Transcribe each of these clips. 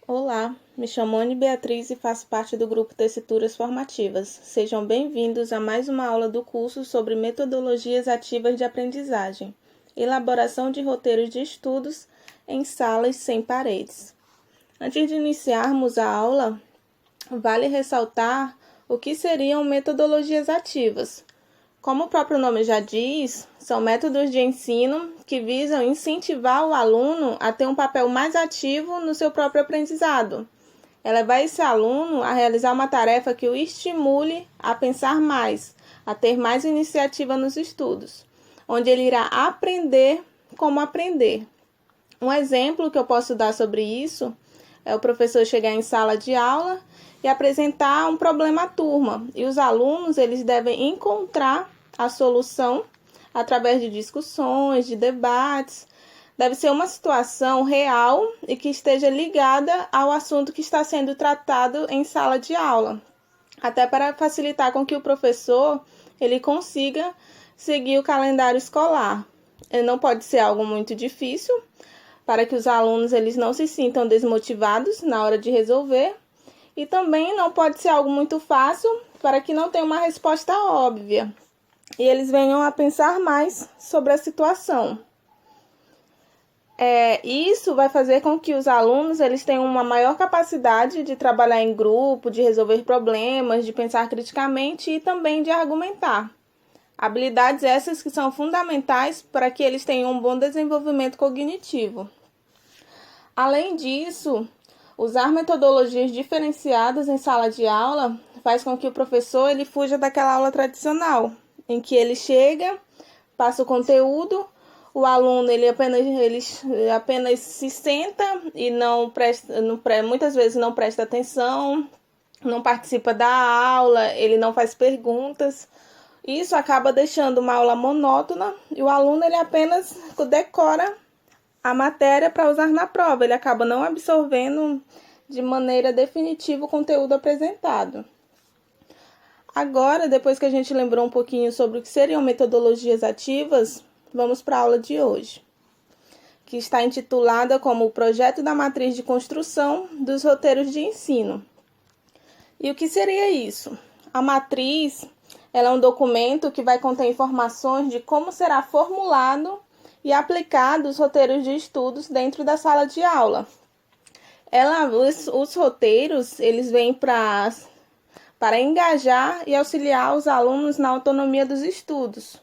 Olá, me chamo Anne Beatriz e faço parte do grupo Tessituras Formativas. Sejam bem-vindos a mais uma aula do curso sobre metodologias ativas de aprendizagem, elaboração de roteiros de estudos em salas sem paredes. Antes de iniciarmos a aula, vale ressaltar o que seriam metodologias ativas. Como o próprio nome já diz, são métodos de ensino que visam incentivar o aluno a ter um papel mais ativo no seu próprio aprendizado. É levar esse aluno a realizar uma tarefa que o estimule a pensar mais, a ter mais iniciativa nos estudos, onde ele irá aprender como aprender. Um exemplo que eu posso dar sobre isso é o professor chegar em sala de aula e apresentar um problema à turma, e os alunos eles devem encontrar a solução através de discussões, de debates. Deve ser uma situação real e que esteja ligada ao assunto que está sendo tratado em sala de aula, até para facilitar com que o professor ele consiga seguir o calendário escolar. Não pode ser algo muito difícil, para que os alunos eles não se sintam desmotivados na hora de resolver, e também não pode ser algo muito fácil, para que não tenha uma resposta óbvia e eles venham a pensar mais sobre a situação. Isso vai fazer com que os alunos eles tenham uma maior capacidade de trabalhar em grupo, de resolver problemas, de pensar criticamente e também de argumentar. Habilidades essas que são fundamentais para que eles tenham um bom desenvolvimento cognitivo. Além disso, usar metodologias diferenciadas em sala de aula faz com que o professor ele fuja daquela aula tradicional, em que ele chega, passa o conteúdo, o aluno ele apenas se senta e muitas vezes não presta atenção, não participa da aula, ele não faz perguntas. Isso acaba deixando uma aula monótona e o aluno ele apenas decora a matéria para usar na prova, ele acaba não absorvendo de maneira definitiva o conteúdo apresentado. Agora, depois que a gente lembrou um pouquinho sobre o que seriam metodologias ativas, vamos para a aula de hoje, que está intitulada como o Projeto da Matriz de Construção dos Roteiros de Ensino. E o que seria isso? A matriz ela é um documento que vai conter informações de como será formulado e aplicado os roteiros de estudos dentro da sala de aula. Os roteiros eles vêm para engajar e auxiliar os alunos na autonomia dos estudos.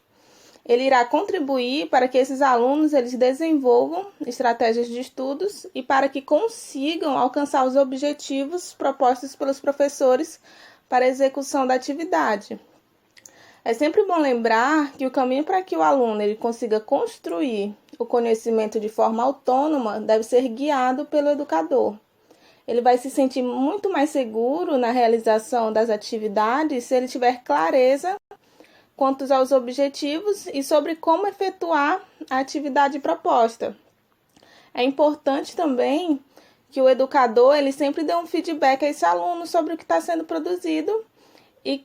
Ele irá contribuir para que esses alunos eles desenvolvam estratégias de estudos e para que consigam alcançar os objetivos propostos pelos professores para a execução da atividade. É sempre bom lembrar que o caminho para que o aluno ele consiga construir o conhecimento de forma autônoma deve ser guiado pelo educador. Ele vai se sentir muito mais seguro na realização das atividades se ele tiver clareza quanto aos objetivos e sobre como efetuar a atividade proposta. É importante também que o educador ele sempre dê um feedback a esse aluno sobre o que está sendo produzido e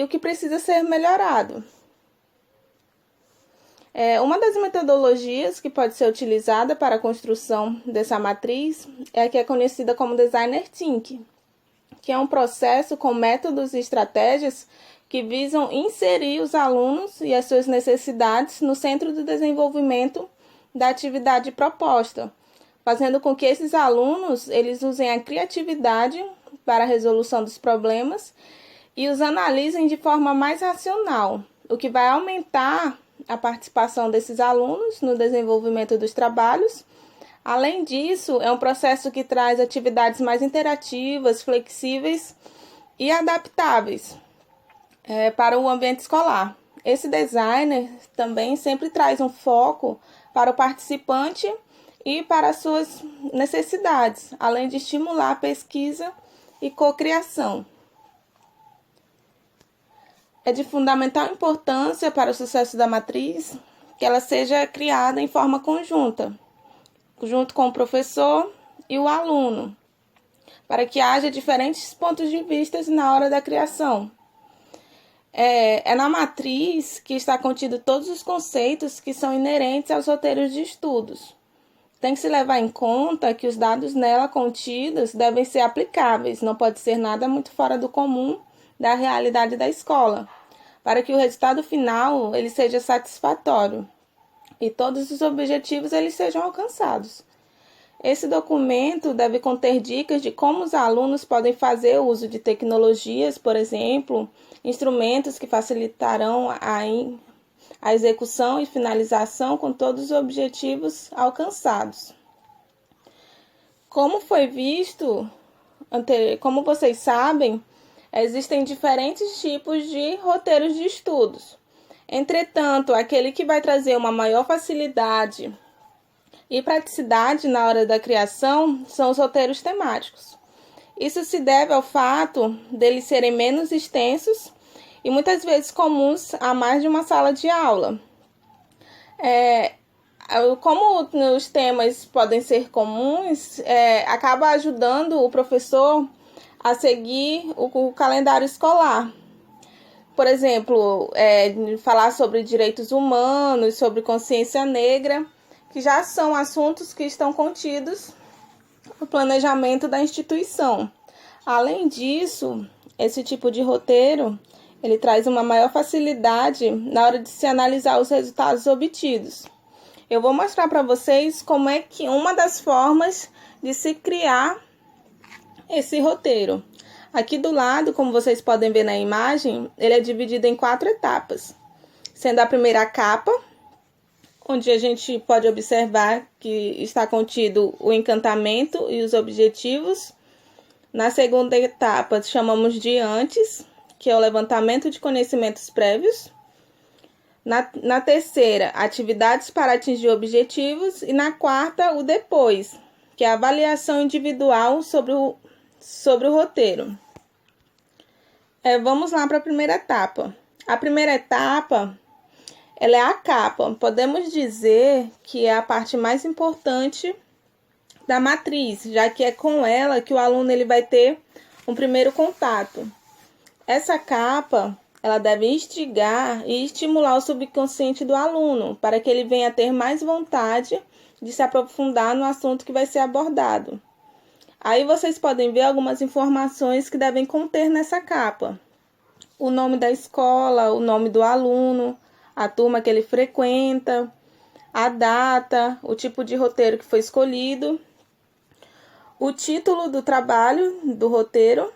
o que precisa ser melhorado. Uma das metodologias que pode ser utilizada para a construção dessa matriz é a que é conhecida como Designer Thinking, que é um processo com métodos e estratégias que visam inserir os alunos e as suas necessidades no centro do desenvolvimento da atividade proposta, fazendo com que esses alunos eles usem a criatividade para a resolução dos problemas e os analisem de forma mais racional, o que vai aumentar a participação desses alunos no desenvolvimento dos trabalhos. Além disso, é um processo que traz atividades mais interativas, flexíveis e adaptáveis para o ambiente escolar. Esse designer também sempre traz um foco para o participante e para as suas necessidades, além de estimular a pesquisa e cocriação. É de fundamental importância para o sucesso da matriz que ela seja criada em forma conjunta, junto com o professor e o aluno, para que haja diferentes pontos de vista na hora da criação. É na matriz que está contido todos os conceitos que são inerentes aos roteiros de estudos. Tem que se levar em conta que os dados nela contidos devem ser aplicáveis, não pode ser nada muito fora do comum da realidade da escola, para que o resultado final ele seja satisfatório e todos os objetivos eles sejam alcançados. Esse documento deve conter dicas de como os alunos podem fazer uso de tecnologias, por exemplo, instrumentos que facilitarão a execução e finalização com todos os objetivos alcançados. Como foi visto, como vocês sabem, existem diferentes tipos de roteiros de estudos. Entretanto, aquele que vai trazer uma maior facilidade e praticidade na hora da criação são os roteiros temáticos. Isso se deve ao fato deles serem menos extensos e muitas vezes comuns a mais de uma sala de aula. Como os temas podem ser comuns, acaba ajudando o professor a seguir o calendário escolar. Por exemplo, falar sobre direitos humanos, sobre consciência negra, que já são assuntos que estão contidos no planejamento da instituição. Além disso, esse tipo de roteiro ele traz uma maior facilidade na hora de se analisar os resultados obtidos. Eu vou mostrar para vocês como é que uma das formas de se criar esse roteiro. Aqui do lado, como vocês podem ver na imagem, ele é dividido em 4 etapas, sendo a primeira capa, onde a gente pode observar que está contido o encantamento e os objetivos. Na segunda etapa, chamamos de antes, que é o levantamento de conhecimentos prévios. Na terceira, atividades para atingir objetivos. E na quarta, o depois, que é a avaliação individual sobre o roteiro. Vamos lá para a primeira etapa. A primeira etapa, ela é a capa. Podemos dizer que é a parte mais importante da matriz, já que é com ela que o aluno ele vai ter um primeiro contato. Essa capa, ela deve instigar e estimular o subconsciente do aluno, para que ele venha a ter mais vontade de se aprofundar no assunto que vai ser abordado. Aí vocês podem ver algumas informações que devem conter nessa capa. O nome da escola, o nome do aluno, a turma que ele frequenta, a data, o tipo de roteiro que foi escolhido, o título do trabalho do roteiro.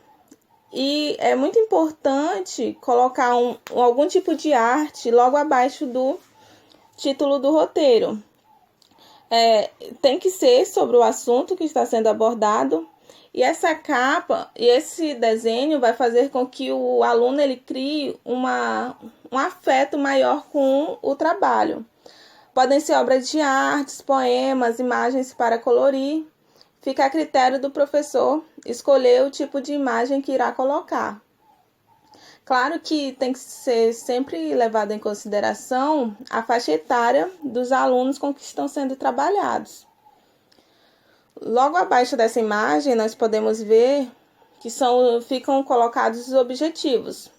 E é muito importante colocar algum tipo de arte logo abaixo do título do roteiro. Tem que ser sobre o assunto que está sendo abordado. E essa capa e esse desenho vai fazer com que o aluno ele crie um afeto maior com o trabalho. Podem ser obras de artes, poemas, imagens para colorir. Fica a critério do professor escolher o tipo de imagem que irá colocar. Claro que tem que ser sempre levado em consideração a faixa etária dos alunos com que estão sendo trabalhados. Logo abaixo dessa imagem, nós podemos ver que ficam colocados os objetivos.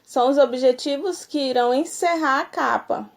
São os objetivos que irão encerrar a capa.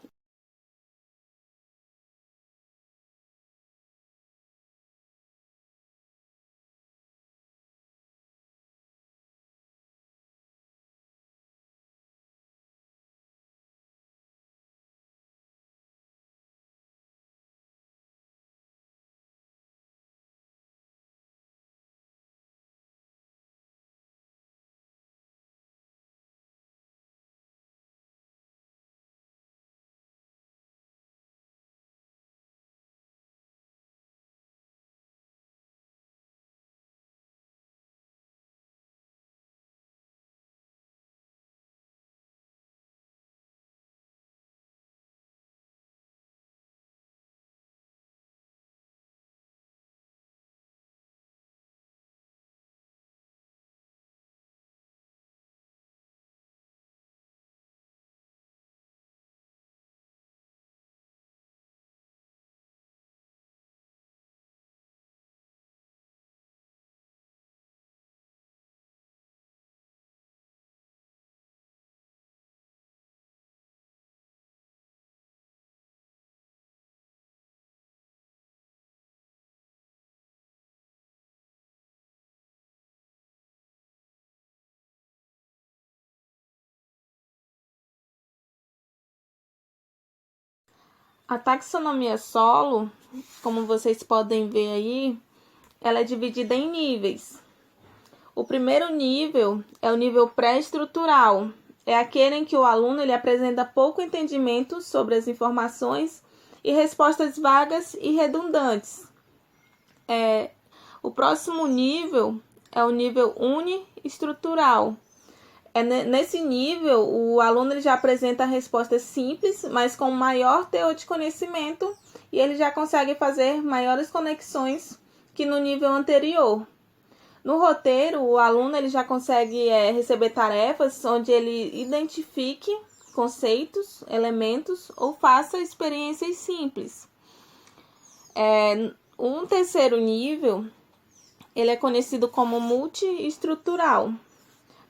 A taxonomia solo, como vocês podem ver aí, ela é dividida em níveis. O primeiro nível é o nível pré-estrutural. É aquele em que o aluno ele apresenta pouco entendimento sobre as informações e respostas vagas e redundantes. O próximo nível é o nível uniestrutural. Nesse nível, o aluno ele já apresenta respostas simples, mas com maior teor de conhecimento, e ele já consegue fazer maiores conexões que no nível anterior. No roteiro, o aluno ele já consegue receber tarefas onde ele identifique conceitos, elementos ou faça experiências simples. Um terceiro nível, ele é conhecido como multiestrutural.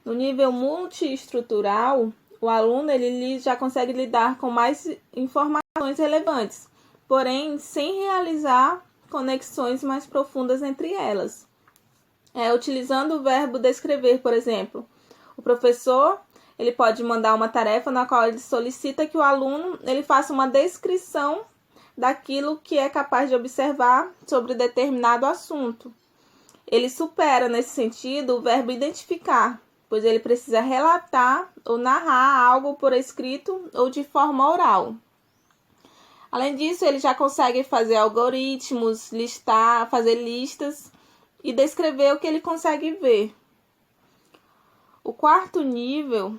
No nível multiestrutural, o aluno ele já consegue lidar com mais informações relevantes, porém sem realizar conexões mais profundas entre elas. Utilizando o verbo descrever, por exemplo, o professor ele pode mandar uma tarefa na qual ele solicita que o aluno ele faça uma descrição daquilo que é capaz de observar sobre determinado assunto. Ele supera, nesse sentido, o verbo identificar, pois ele precisa relatar ou narrar algo por escrito ou de forma oral. Além disso, ele já consegue fazer algoritmos, listar, fazer listas e descrever o que ele consegue ver. O quarto nível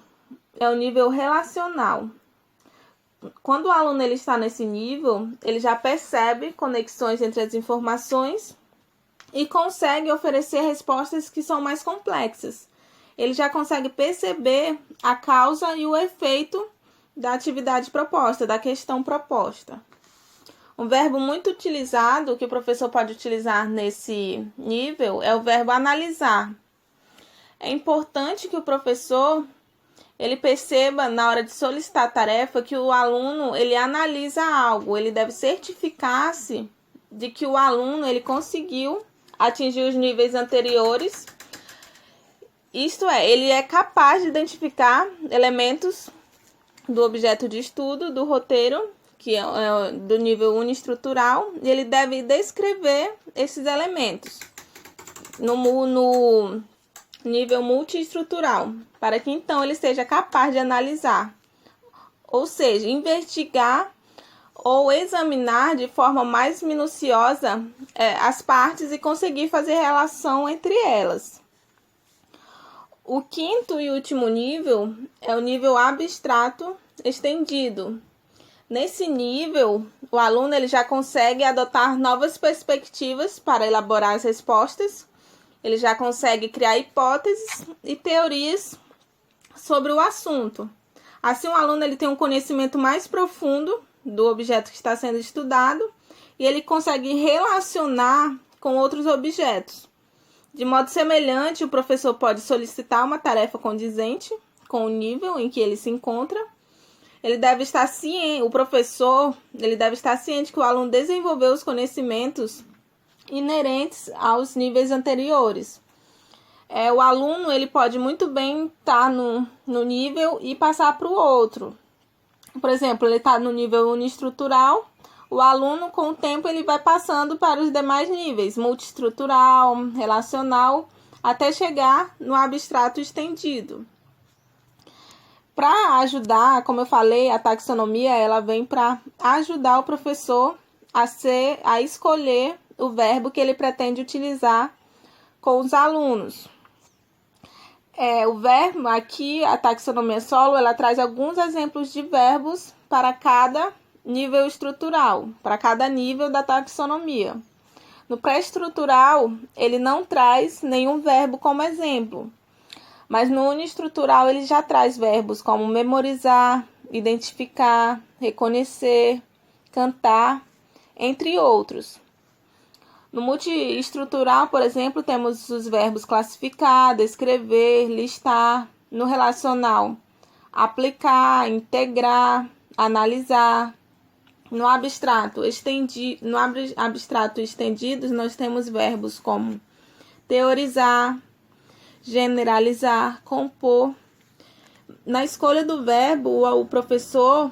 é o nível relacional. Quando o aluno ele está nesse nível, ele já percebe conexões entre as informações e consegue oferecer respostas que são mais complexas. Ele já consegue perceber a causa e o efeito da atividade proposta, da questão proposta. Um verbo muito utilizado, que o professor pode utilizar nesse nível, é o verbo analisar. É importante que o professor ele perceba, na hora de solicitar a tarefa, que o aluno ele analisa algo. Ele deve certificar-se de que o aluno ele conseguiu atingir os níveis anteriores. Isto é, ele é capaz de identificar elementos do objeto de estudo, do roteiro, que é do nível uniestrutural, e ele deve descrever esses elementos no nível multiestrutural, para que então ele seja capaz de analisar, ou seja, investigar ou examinar de forma mais minuciosa as partes e conseguir fazer relação entre elas. O quinto e último nível é o nível abstrato estendido. Nesse nível, o aluno ele já consegue adotar novas perspectivas para elaborar as respostas. Ele já consegue criar hipóteses e teorias sobre o assunto. Assim, o aluno ele tem um conhecimento mais profundo do objeto que está sendo estudado e ele consegue relacionar com outros objetos. De modo semelhante, o professor pode solicitar uma tarefa condizente com o nível em que ele se encontra. Ele deve estar ciente, o professor ele deve estar ciente que o aluno desenvolveu os conhecimentos inerentes aos níveis anteriores. O aluno ele pode muito bem estar no nível e passar para o outro. Por exemplo, ele está no nível uniestrutural, o aluno com o tempo ele vai passando para os demais níveis, multiestrutural, relacional, até chegar no abstrato estendido. Para ajudar, como eu falei, a taxonomia ela vem para ajudar o professor a escolher o verbo que ele pretende utilizar com os alunos. O verbo aqui, a taxonomia solo, ela traz alguns exemplos de verbos para cada nível estrutural, para cada nível da taxonomia. No pré-estrutural, ele não traz nenhum verbo como exemplo, mas no uniestrutural ele já traz verbos como memorizar, identificar, reconhecer, cantar, entre outros. No multiestrutural, por exemplo, temos os verbos classificar, descrever, listar. No relacional, aplicar, integrar, analisar. No abstrato estendidos, nós temos verbos como teorizar, generalizar, compor. Na escolha do verbo, o professor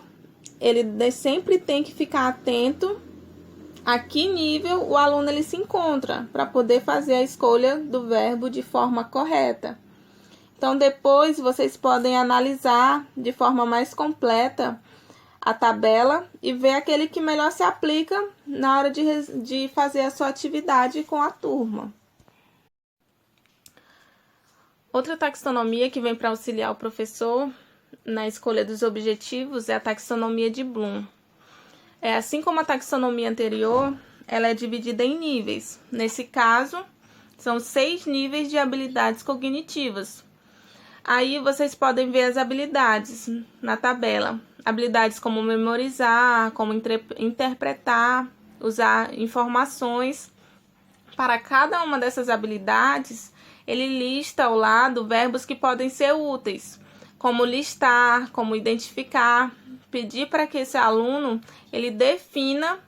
ele sempre tem que ficar atento a que nível o aluno ele se encontra, para poder fazer a escolha do verbo de forma correta. Então, depois vocês podem analisar de forma mais completa a tabela e ver aquele que melhor se aplica na hora de fazer a sua atividade com a turma. Outra taxonomia que vem para auxiliar o professor na escolha dos objetivos é a taxonomia de Bloom. Assim como a taxonomia anterior, ela é dividida em níveis. Nesse caso, são 6 níveis de habilidades cognitivas. Aí vocês podem ver as habilidades na tabela. Habilidades como memorizar, como interpretar, usar informações. Para cada uma dessas habilidades, ele lista ao lado verbos que podem ser úteis, como listar, como identificar, pedir para que esse aluno ele defina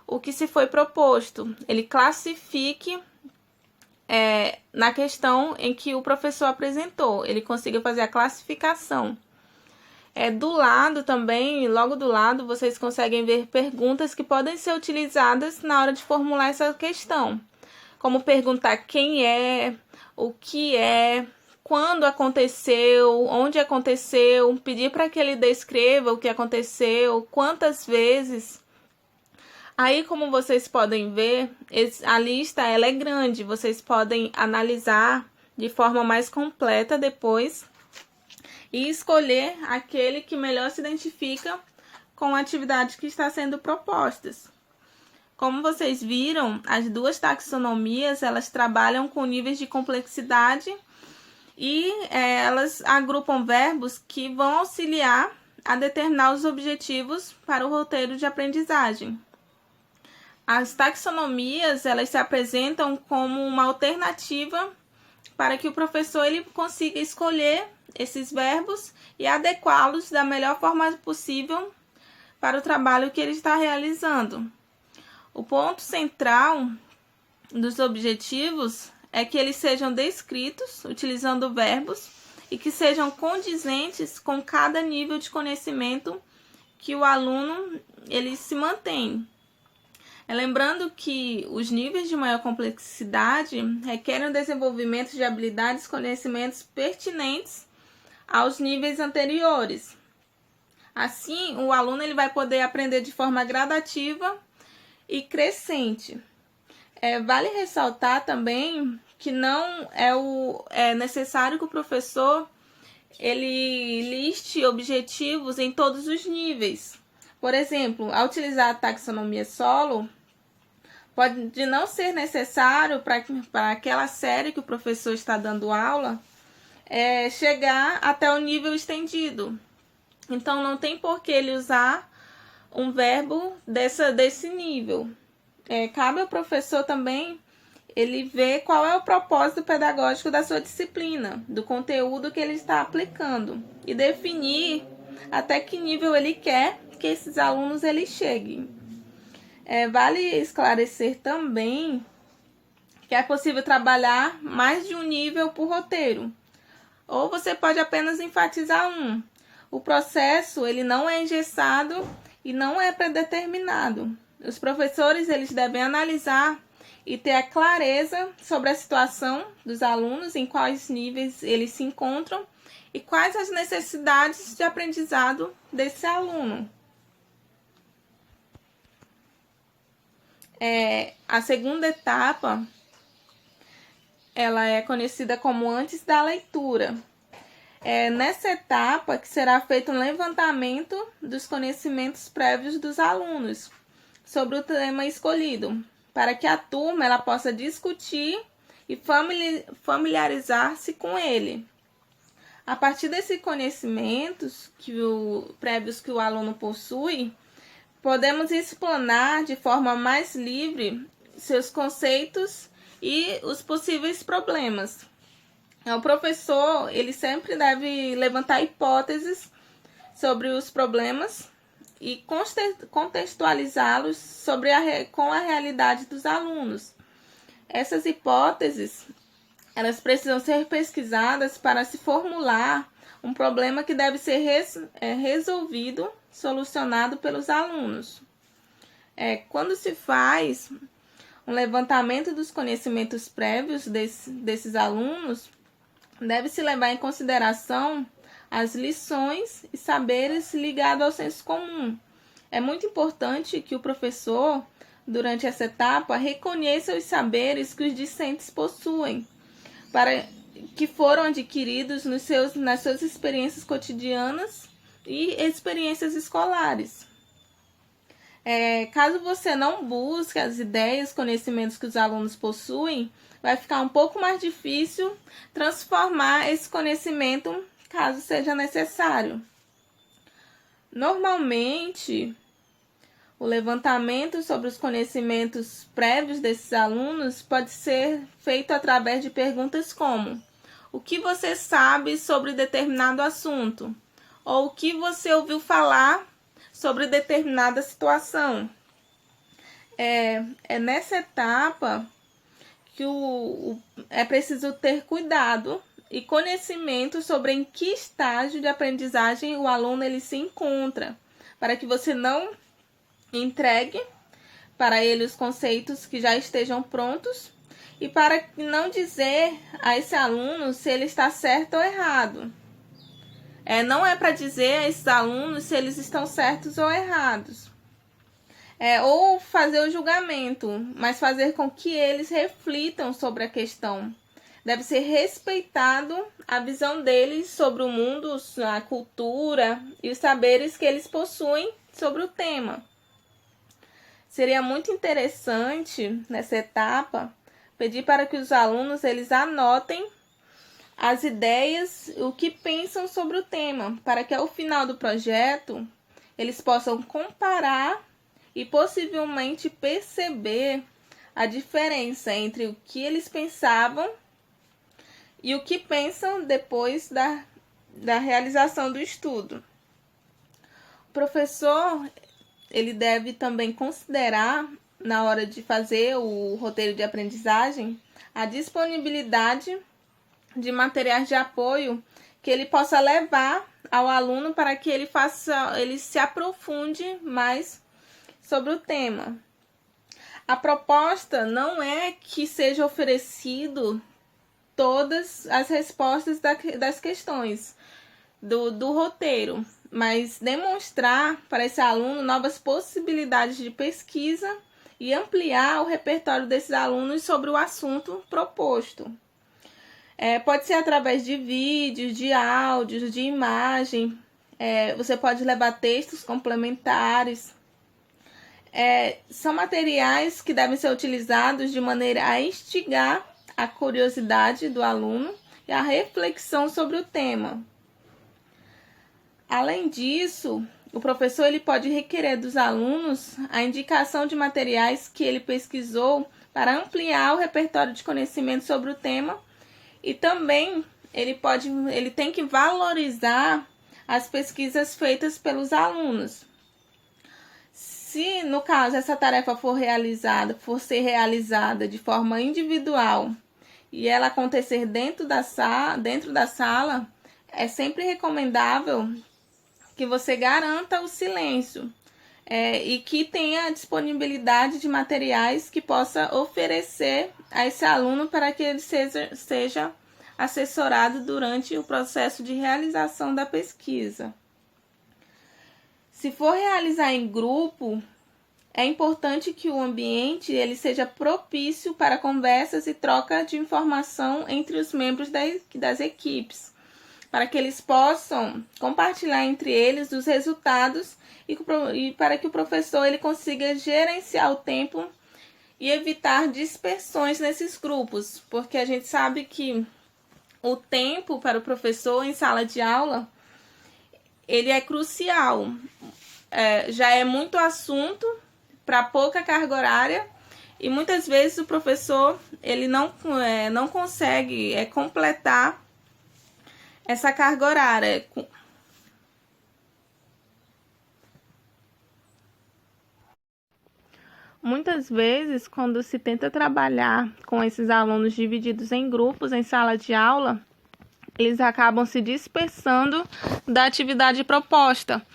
o que se foi proposto, ele classifique na questão em que o professor apresentou, ele consiga fazer a classificação. Do lado também, logo do lado, vocês conseguem ver perguntas que podem ser utilizadas na hora de formular essa questão, como perguntar quem é, o que é, quando aconteceu, onde aconteceu, pedir para que ele descreva o que aconteceu, quantas vezes. Aí, como vocês podem ver, a lista ela é grande, vocês podem analisar de forma mais completa depois e escolher aquele que melhor se identifica com a atividade que está sendo proposta. Como vocês viram, as duas taxonomias elas trabalham com níveis de complexidade e elas agrupam verbos que vão auxiliar a determinar os objetivos para o roteiro de aprendizagem. As taxonomias elas se apresentam como uma alternativa para que o professor ele consiga escolher esses verbos e adequá-los da melhor forma possível para o trabalho que ele está realizando. O ponto central dos objetivos é que eles sejam descritos utilizando verbos e que sejam condizentes com cada nível de conhecimento que o aluno ele se mantém. Lembrando que os níveis de maior complexidade requerem o desenvolvimento de habilidades e conhecimentos pertinentes aos níveis anteriores. Assim, o aluno ele vai poder aprender de forma gradativa e crescente. Vale ressaltar também que não é necessário que o professor ele liste objetivos em todos os níveis. Por exemplo, ao utilizar a taxonomia solo, pode não ser necessário para aquela série que o professor está dando aula chegar até o nível estendido. Então, não tem por que ele usar um verbo desse nível. Cabe ao professor também ele ver qual é o propósito pedagógico da sua disciplina, do conteúdo que ele está aplicando e definir até que nível ele quer que esses alunos eles cheguem. Vale esclarecer também que é possível trabalhar mais de um nível por roteiro, ou você pode apenas enfatizar um. O processo ele não é engessado e não é predeterminado. Os professores eles devem analisar e ter a clareza sobre a situação dos alunos, em quais níveis eles se encontram e quais as necessidades de aprendizado desse aluno. A segunda etapa ela é conhecida como antes da leitura. Nessa etapa que será feito um levantamento dos conhecimentos prévios dos alunos sobre o tema escolhido, para que a turma ela possa discutir e familiarizar-se com ele. A partir desses conhecimentos prévios que o aluno possui, podemos explanar de forma mais livre seus conceitos e os possíveis problemas. O professor ele sempre deve levantar hipóteses sobre os problemas e contextualizá-los com a realidade dos alunos. Essas hipóteses elas precisam ser pesquisadas para se formular um problema que deve ser resolvido solucionado pelos alunos. Quando se faz um levantamento dos conhecimentos prévios desses alunos, deve-se levar em consideração as lições e saberes ligados ao senso comum. É muito importante que o professor, durante essa etapa, reconheça os saberes que os discentes possuem, que foram adquiridos nas suas experiências cotidianas e experiências escolares. Caso você não busque as ideias, conhecimentos que os alunos possuem, vai ficar um pouco mais difícil transformar esse conhecimento, caso seja necessário. Normalmente, o levantamento sobre os conhecimentos prévios desses alunos pode ser feito através de perguntas como: o que você sabe sobre determinado assunto? Ou o que você ouviu falar sobre determinada situação? É nessa etapa que é preciso ter cuidado e conhecimento sobre em que estágio de aprendizagem o aluno ele se encontra, para que você não entregue para ele os conceitos que já estejam prontos e para não dizer a esse aluno se ele está certo ou errado. Não é para dizer a esses alunos se eles estão certos ou errados. Ou fazer o julgamento, mas fazer com que eles reflitam sobre a questão. Deve ser respeitado a visão deles sobre o mundo, a cultura e os saberes que eles possuem sobre o tema. Seria muito interessante, nessa etapa, pedir para que os alunos eles anotem as ideias, o que pensam sobre o tema, para que ao final do projeto eles possam comparar e possivelmente perceber a diferença entre o que eles pensavam e o que pensam depois da realização do estudo. O professor ele deve também considerar, na hora de fazer o roteiro de aprendizagem, a disponibilidade de materiais de apoio que ele possa levar ao aluno para que ele se aprofunde mais sobre o tema. A proposta não é que seja oferecido todas as respostas das questões do roteiro, mas demonstrar para esse aluno novas possibilidades de pesquisa e ampliar o repertório desses alunos sobre o assunto proposto. Pode ser através de vídeos, de áudios, de imagem. Você pode levar textos complementares. São materiais que devem ser utilizados de maneira a instigar a curiosidade do aluno e a reflexão sobre o tema. Além disso, o professor ele pode requerer dos alunos a indicação de materiais que ele pesquisou para ampliar o repertório de conhecimento sobre o tema. E também ele tem que valorizar as pesquisas feitas pelos alunos. Se, no caso, essa tarefa for ser realizada de forma individual e ela acontecer dentro da sala, é sempre recomendável que você garanta o silêncio e que tenha disponibilidade de materiais que possa oferecer a esse aluno para que ele seja assessorado durante o processo de realização da pesquisa. Se for realizar em grupo, é importante que o ambiente ele seja propício para conversas e troca de informação entre os membros das equipes, para que eles possam compartilhar entre eles os resultados e para que o professor ele consiga gerenciar o tempo e evitar dispersões nesses grupos, porque a gente sabe que o tempo para o professor em sala de aula ele é crucial. Já é muito assunto para pouca carga horária e muitas vezes o professor ele não consegue completar essa carga horária. Muitas vezes, quando se tenta trabalhar com esses alunos divididos em grupos em sala de aula, eles acabam se dispersando da atividade proposta.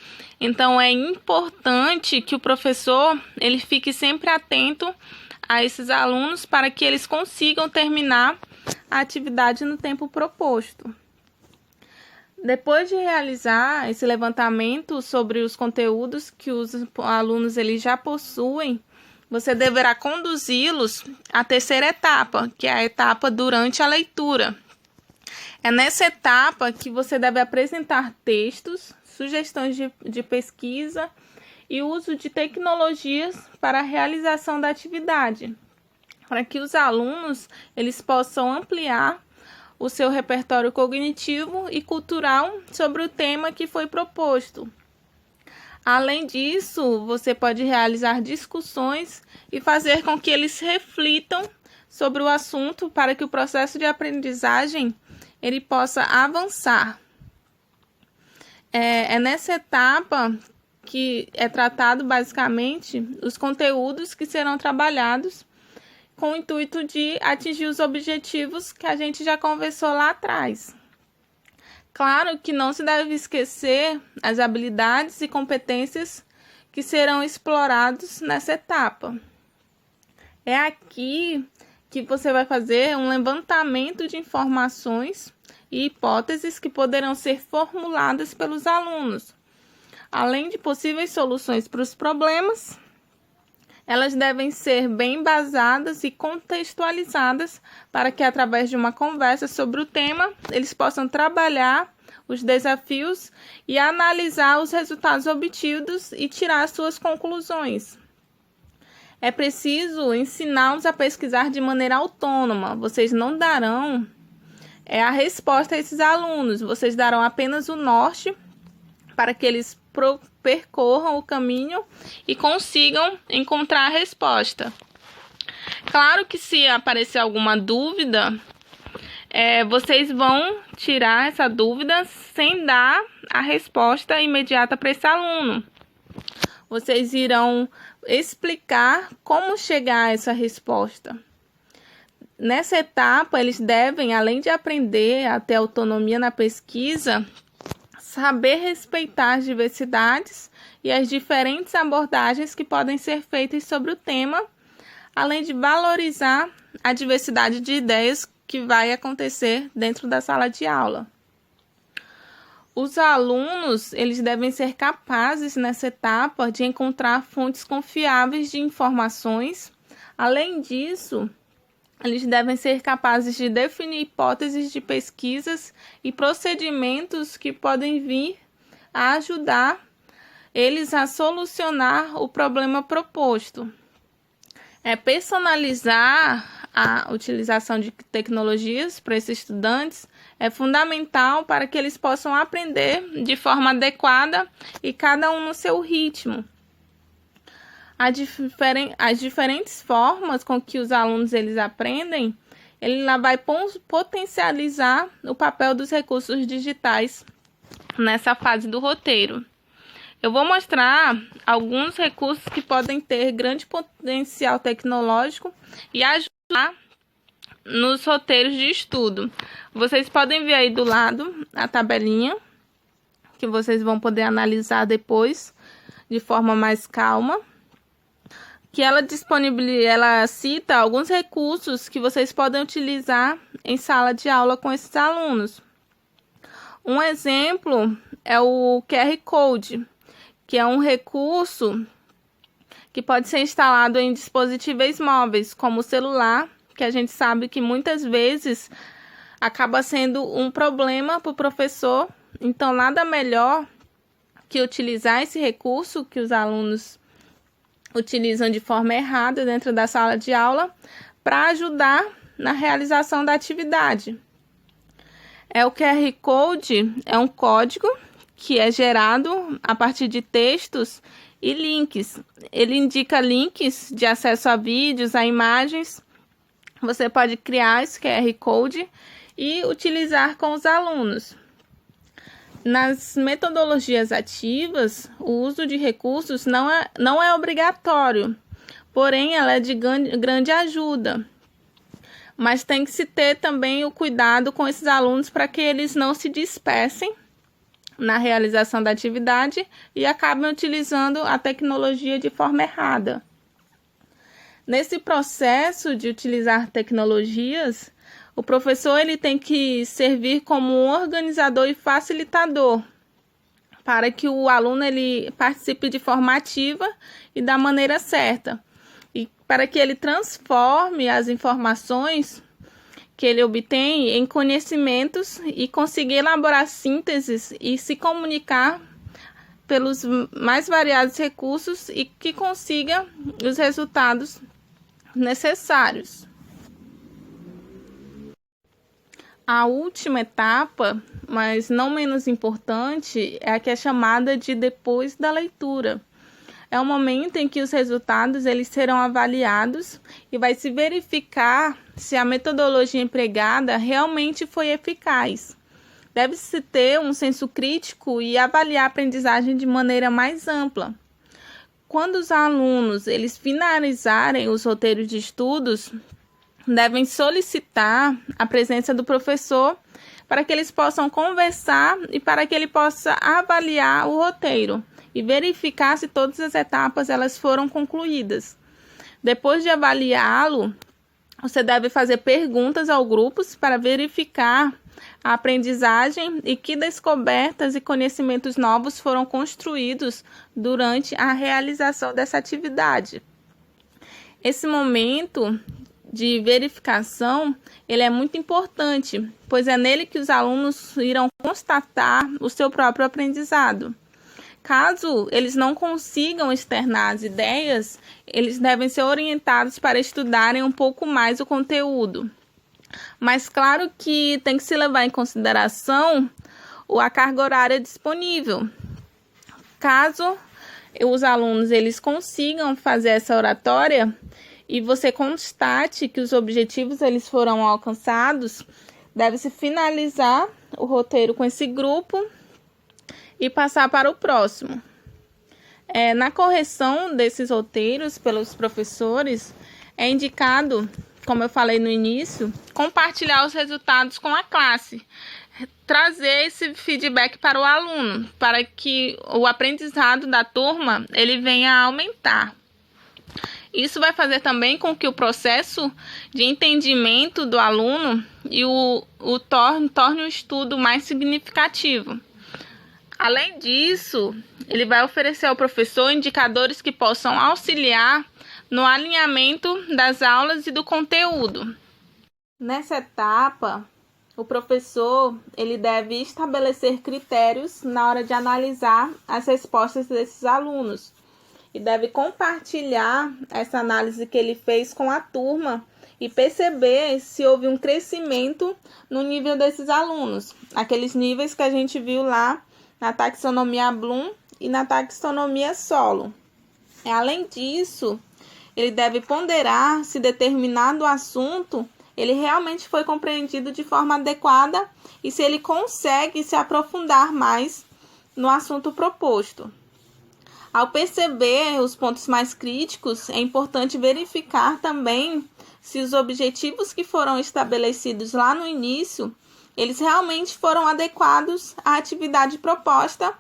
Então, é importante que o professor ele fique sempre atento a esses alunos para que eles consigam terminar a atividade no tempo proposto. Depois de realizar esse levantamento sobre os conteúdos que os alunos eles já possuem, você deverá conduzi-los à terceira etapa, que é a etapa durante a leitura. É nessa etapa que você deve apresentar textos, sugestões de pesquisa e uso de tecnologias para a realização da atividade, para que os alunos eles possam ampliar o seu repertório cognitivo e cultural sobre o tema que foi proposto. Além disso, você pode realizar discussões e fazer com que eles reflitam sobre o assunto para que o processo de aprendizagem ele possa avançar. É nessa etapa que é tratado basicamente os conteúdos que serão trabalhados com o intuito de atingir os objetivos que a gente já conversou lá atrás. Claro que não se deve esquecer as habilidades e competências que serão explorados nessa etapa. É aqui que você vai fazer um levantamento de informações e hipóteses que poderão ser formuladas pelos alunos. Além de possíveis soluções para os problemas, elas devem ser bem embasadas e contextualizadas para que, através de uma conversa sobre o tema, eles possam trabalhar os desafios e analisar os resultados obtidos e tirar suas conclusões. É preciso ensiná-los a pesquisar de maneira autônoma. Vocês não darão a resposta a esses alunos, vocês darão apenas o norte para que eles percorram o caminho e consigam encontrar a resposta. Claro que se aparecer alguma dúvida, vocês vão tirar essa dúvida sem dar a resposta imediata para esse aluno. Vocês irão explicar como chegar a essa resposta. Nessa etapa, eles devem, além de aprender a ter autonomia na pesquisa, saber respeitar as diversidades e as diferentes abordagens que podem ser feitas sobre o tema, além de valorizar a diversidade de ideias que vai acontecer dentro da sala de aula. Os alunos eles devem ser capazes nessa etapa de encontrar fontes confiáveis de informações. Além disso, eles devem ser capazes de definir hipóteses de pesquisas e procedimentos que podem vir a ajudar eles a solucionar o problema proposto. Personalizar a utilização de tecnologias para esses estudantes é fundamental para que eles possam aprender de forma adequada e cada um no seu ritmo. As diferentes formas com que os alunos eles aprendem, ele lá vai potencializar o papel dos recursos digitais nessa fase do roteiro. Eu vou mostrar alguns recursos que podem ter grande potencial tecnológico e ajudar nos roteiros de estudo. Vocês podem ver aí do lado a tabelinha, que vocês vão poder analisar depois de forma mais calma. Que ela cita alguns recursos que vocês podem utilizar em sala de aula com esses alunos. Um exemplo é o QR Code, que é um recurso que pode ser instalado em dispositivos móveis, como o celular, que a gente sabe que muitas vezes acaba sendo um problema para o professor. Então, nada melhor que utilizar esse recurso que os alunos utilizam de forma errada dentro da sala de aula para ajudar na realização da atividade. O QR Code é um código que é gerado a partir de textos e links. Ele indica links de acesso a vídeos, a imagens. Você pode criar esse QR Code e utilizar com os alunos. Nas metodologias ativas, o uso de recursos não é obrigatório, porém ela é de grande ajuda. mas tem que se ter também o cuidado com esses alunos para que eles não se dispersem na realização da atividade e acabem utilizando a tecnologia de forma errada. Nesse processo de utilizar tecnologias, o professor ele tem que servir como um organizador e facilitador para que o aluno ele participe de forma ativa e da maneira certa, e para que ele transforme as informações que ele obtém em conhecimentos e consiga elaborar sínteses e se comunicar pelos mais variados recursos e que consiga os resultados necessários. A última etapa, mas não menos importante, é a que é chamada de depois da leitura. É o momento em que os resultados eles serão avaliados e vai se verificar se a metodologia empregada realmente foi eficaz. Deve-se ter um senso crítico e avaliar a aprendizagem de maneira mais ampla. Quando os alunos eles finalizarem os roteiros de estudos, devem solicitar a presença do professor para que eles possam conversar e para que ele possa avaliar o roteiro e verificar se todas as etapas elas foram concluídas. Depois de avaliá-lo, você deve fazer perguntas ao grupo para verificar a aprendizagem e que descobertas e conhecimentos novos foram construídos durante a realização dessa atividade. Esse momento de verificação, ele é muito importante, pois é nele que os alunos irão constatar o seu próprio aprendizado. Caso eles não consigam externar as ideias, eles devem ser orientados para estudarem um pouco mais o conteúdo. Mas claro que tem que se levar em consideração a carga horária disponível. Caso os alunos eles consigam fazer essa oratória e você constate que os objetivos eles foram alcançados, deve-se finalizar o roteiro com esse grupo e passar para o próximo. Na correção desses roteiros pelos professores, é indicado, como eu falei no início, compartilhar os resultados com a classe, trazer esse feedback para o aluno, para que o aprendizado da turma ele venha a aumentar. Isso vai fazer também com que o processo de entendimento do aluno torne o estudo mais significativo. Além disso, ele vai oferecer ao professor indicadores que possam auxiliar no alinhamento das aulas e do conteúdo. Nessa etapa, o professor ele deve estabelecer critérios na hora de analisar as respostas desses alunos e deve compartilhar essa análise que ele fez com a turma e perceber se houve um crescimento no nível desses alunos, aqueles níveis que a gente viu lá na taxonomia Bloom e na taxonomia Solo. Além disso, ele deve ponderar se determinado assunto ele realmente foi compreendido de forma adequada e se ele consegue se aprofundar mais no assunto proposto. Ao perceber os pontos mais críticos, é importante verificar também se os objetivos que foram estabelecidos lá no início, eles realmente foram adequados à atividade proposta,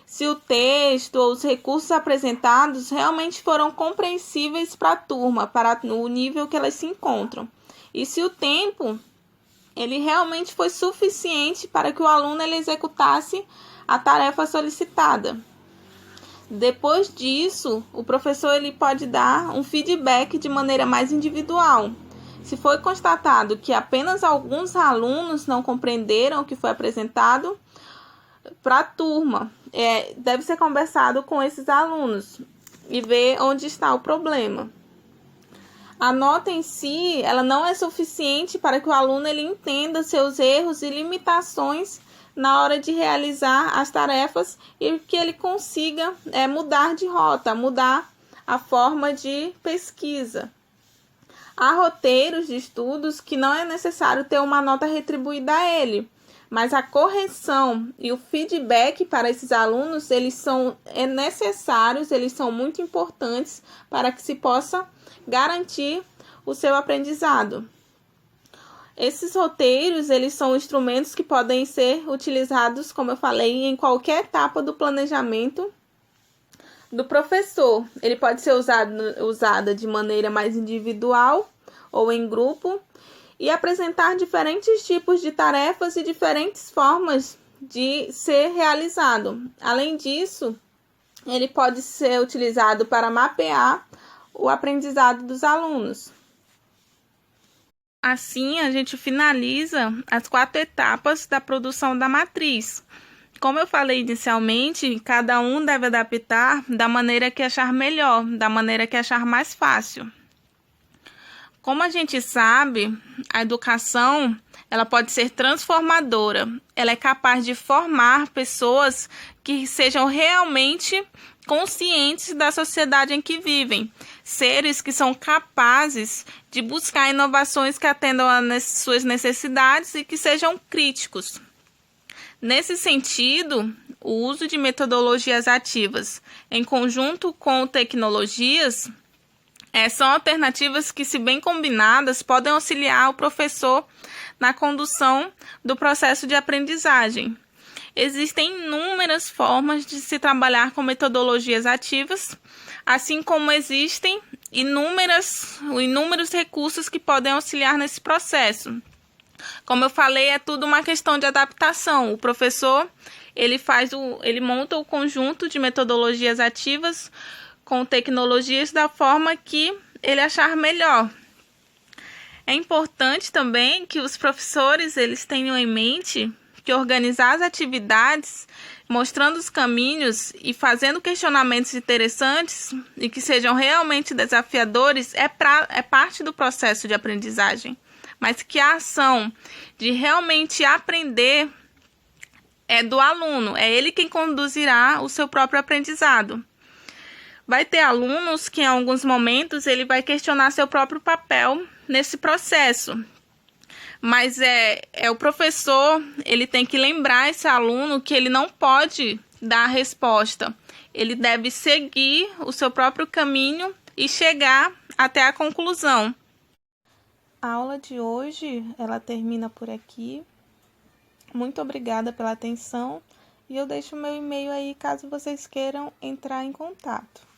se o texto ou os recursos apresentados realmente foram compreensíveis para a turma, para o nível que elas se encontram. E se o tempo ele realmente foi suficiente para que o aluno ele executasse a tarefa solicitada. Depois disso, o professor ele pode dar um feedback de maneira mais individual. Se foi constatado que apenas alguns alunos não compreenderam o que foi apresentado para a turma, deve ser conversado com esses alunos e ver onde está o problema. A nota em si, ela não é suficiente para que o aluno ele entenda seus erros e limitações na hora de realizar as tarefas e que ele consiga mudar de rota, mudar a forma de pesquisa. Há roteiros de estudos que não é necessário ter uma nota retribuída a ele, mas a correção e o feedback para esses alunos, eles são necessários, eles são muito importantes para que se possa garantir o seu aprendizado. Esses roteiros, eles são instrumentos que podem ser utilizados, como eu falei, em qualquer etapa do planejamento do professor. Ele pode ser usado de maneira mais individual ou em grupo e apresentar diferentes tipos de tarefas e diferentes formas de ser realizado. Além disso, ele pode ser utilizado para mapear o aprendizado dos alunos. Assim, a gente finaliza as 4 etapas da produção da matriz. Como eu falei inicialmente, cada um deve adaptar da maneira que achar melhor, da maneira que achar mais fácil. Como a gente sabe, a educação, ela pode ser transformadora. Ela é capaz de formar pessoas que sejam realmente conscientes da sociedade em que vivem. Seres que são capazes de buscar inovações que atendam às suas necessidades e que sejam críticos. Nesse sentido, o uso de metodologias ativas em conjunto com tecnologias são alternativas que, se bem combinadas, podem auxiliar o professor na condução do processo de aprendizagem. Existem inúmeras formas de se trabalhar com metodologias ativas, assim como existem inúmeros recursos que podem auxiliar nesse processo. Como eu falei, é tudo uma questão de adaptação. O professor, ele monta o conjunto de metodologias ativas com tecnologias da forma que ele achar melhor. É importante também que os professores eles tenham em mente que organizar as atividades, mostrando os caminhos e fazendo questionamentos interessantes e que sejam realmente desafiadores é parte do processo de aprendizagem. Mas que a ação de realmente aprender é do aluno, é ele quem conduzirá o seu próprio aprendizado. Vai ter alunos que em alguns momentos ele vai questionar seu próprio papel nesse processo. Mas o professor, ele tem que lembrar esse aluno que ele não pode dar a resposta. Ele deve seguir o seu próprio caminho e chegar até a conclusão. A aula de hoje, ela termina por aqui. Muito obrigada pela atenção e eu deixo o meu e-mail aí caso vocês queiram entrar em contato.